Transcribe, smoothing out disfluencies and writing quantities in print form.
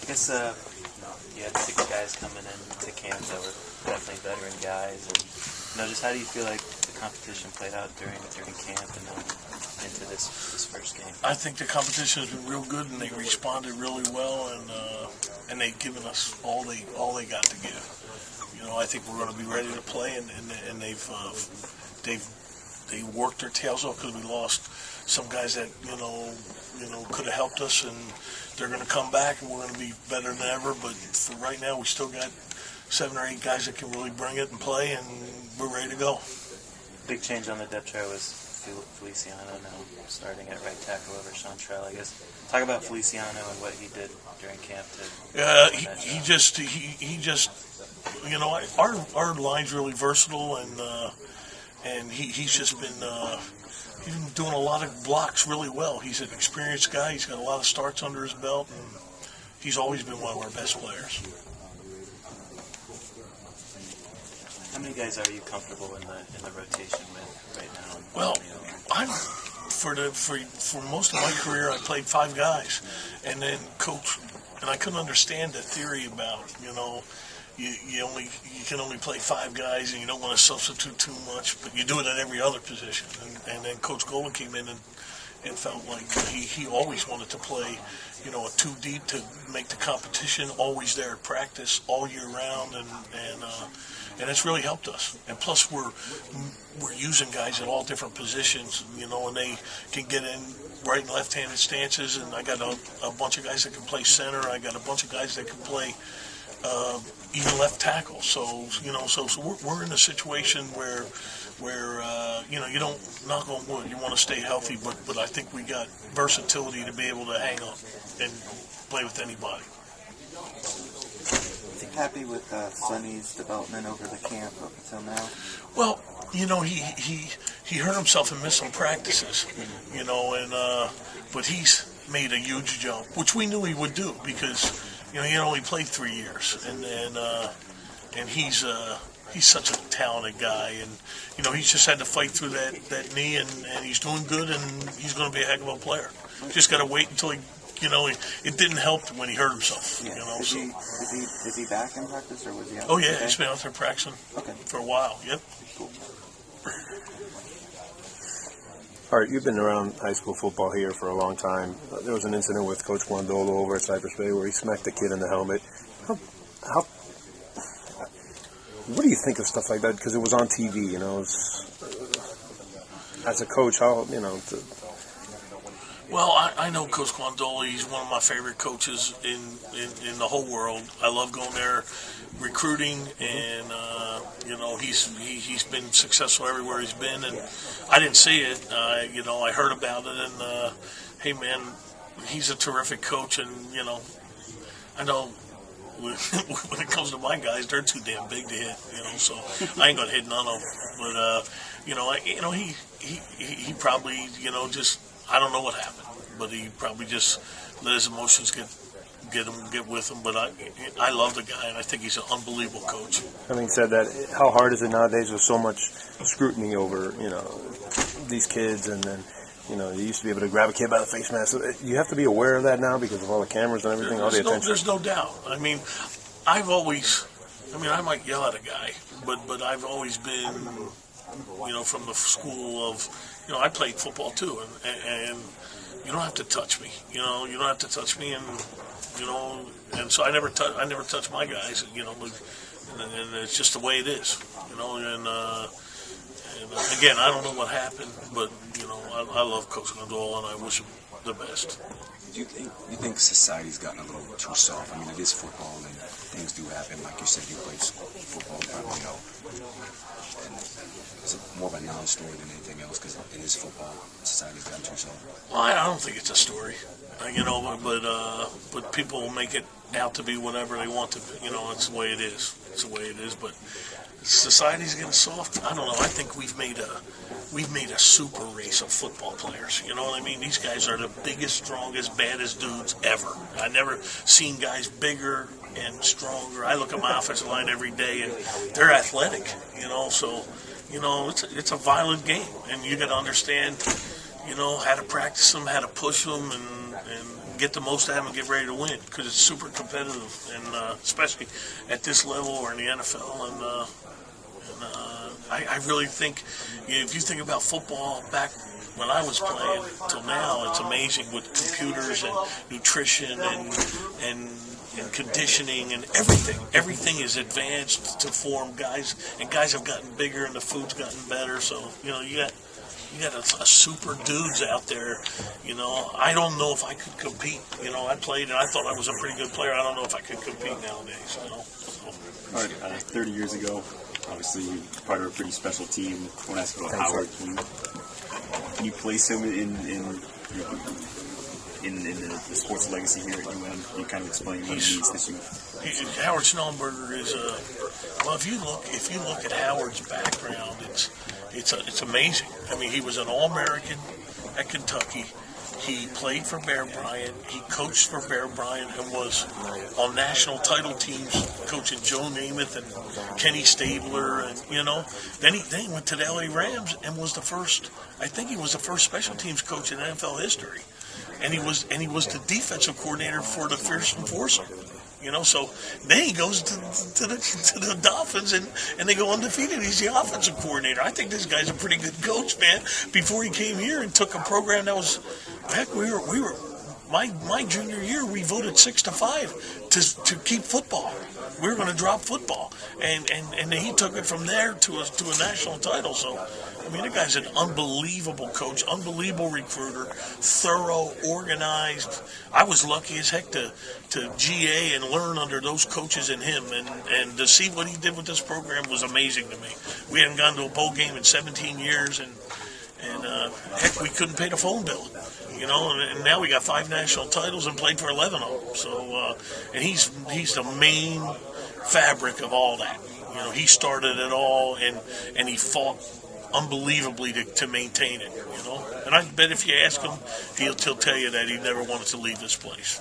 I guess you had 6 guys coming into camp that were definitely veteran guys, and just how do you feel like the competition played out during camp and then into this first game? I think the competition has been real good, and they responded really well, and they've given us all they got to give. I think we're going to be ready to play, and they've worked their tails off because we lost some guys that could have helped us, and they're going to come back, and we're going to be better than ever. But for right now, we still got 7 or 8 guys that can really bring it and play, and we're ready to go. Big change on the depth chart was Feliciano now starting at right tackle over Chantrell. I guess talk about Feliciano and what he did during camp. He just our line's really versatile, and he's just been he's been doing a lot of blocks really well. He's an experienced guy. He's got a lot of starts under his belt, and he's always been one of our best players. How many guys are you comfortable in the rotation with right now? Well, for most of my career, I played 5 guys, and then coach, and I couldn't understand the theory about you can only play 5 guys, and you don't want to substitute too much, but you do it at every other position. And then Coach Golden came in and felt like he always wanted to play, a 2 deep to make the competition always there at practice all year round, and it's really helped us. And plus, we're using guys at all different positions, and they can get in right and left-handed stances. And I got a bunch of guys that can play center. I got a bunch of guys that can play even left tackle. So we're in a situation where you don't, knock on wood, you want to stay healthy, but I think we got versatility to be able to hang up and play with anybody. Happy with Sonny's development over the camp up until now? Well, he hurt himself and missed some practices, but he's made a huge jump, which we knew he would do because he only played 3 years, and he's such a talented guy, and he's just had to fight through that knee, and he's doing good, and he's going to be a heck of a player. Just got to wait until he. It didn't help when he hurt himself. Yeah. Is he back in practice, or was he out? Oh yeah, he's been out there practicing for a while. Yep. Cool. All right, you've been around high school football here for a long time. There was an incident with Coach Guandolo over at Cypress Bay where he smacked the kid in the helmet. What do you think of stuff like that? Because it was on TV, as a coach, Well, I know Coach Guandolo. He's one of my favorite coaches in the whole world. I love going there, recruiting, and he's been successful everywhere he's been. And I didn't see it. I heard about it, and hey, man, he's a terrific coach. And I know when it comes to my guys, they're too damn big to hit. So I ain't gonna hit none of them. But he probably just. I don't know what happened, but he probably just let his emotions get with him. But I love the guy, and I think he's an unbelievable coach. Having said that, how hard is it nowadays with so much scrutiny over these kids, and then you used to be able to grab a kid by the face mask. So you have to be aware of that now because of all the cameras and everything, all the attention. There's no doubt. I might yell at a guy, but I've always been, from the school of. I played football too, and you don't have to touch me. You don't have to touch me, and so I never touch my guys. And it's just the way it is. And again, I don't know what happened, but I love Coach Guandolo, and I wish him the best. Do you think society's gotten a little too soft? It is football, and things do happen. Like you said, you played football, you probably know. And it's more of a non-story than anything else because it is football. Society's gotten too soft. Well, I don't think it's a story, but people make it out to be whatever they want to be. It's the way it is. It's the way it is. But society's getting soft. I don't know. I think we've made a super race of football players. You know what I mean? These guys are the biggest, strongest, baddest dudes ever. I never seen guys bigger and stronger. I look at my offensive line every day, and they're athletic. So it's a violent game, and you got to understand, how to practice them, how to push them, and get the most out of them and get ready to win because it's super competitive, and especially at this level or in the NFL. I really think if you think about football back when I was playing till now, it's amazing with computers and nutrition and conditioning and everything. Everything is advanced to form guys, and guys have gotten bigger and the food's gotten better. So you got a super dudes out there. I don't know if I could compete. I played and I thought I was a pretty good player. I don't know if I could compete nowadays. All right, 30 years ago, obviously you're part of a pretty special team. I want to ask about Howard. Can you place him in the sports legacy here at UM? Can you kind of explain what he means this year? Howard Schnellenberger is well. If you look at Howard's background, it's amazing. I mean, he was an All-American at Kentucky. He played for Bear Bryant. He coached for Bear Bryant and was on national title teams coaching Joe Namath and Kenny Stabler, and then he went to the LA Rams and was the first. I think he was the first special teams coach in NFL history, and he was the defensive coordinator for the Fearsome Foursome. So then he goes to the Dolphins and they go undefeated. He's the offensive coordinator. I think this guy's a pretty good coach, man. Before he came here and took a program that was, heck, we were my junior year we voted 6-5 to keep football. We were going to drop football, and he took it from there to a national title. So, I mean, the guy's an unbelievable coach, unbelievable recruiter, thorough, organized. I was lucky as heck to GA and learn under those coaches and him, and to see what he did with this program was amazing to me. We hadn't gone to a bowl game in 17 years, and heck, we couldn't pay the phone bill. And now we got 5 national titles and played for 11 of them. So, and he's the main fabric of all that. He started it all, and he fought unbelievably to maintain it. And I bet if you ask him, he'll tell you that he never wanted to leave this place.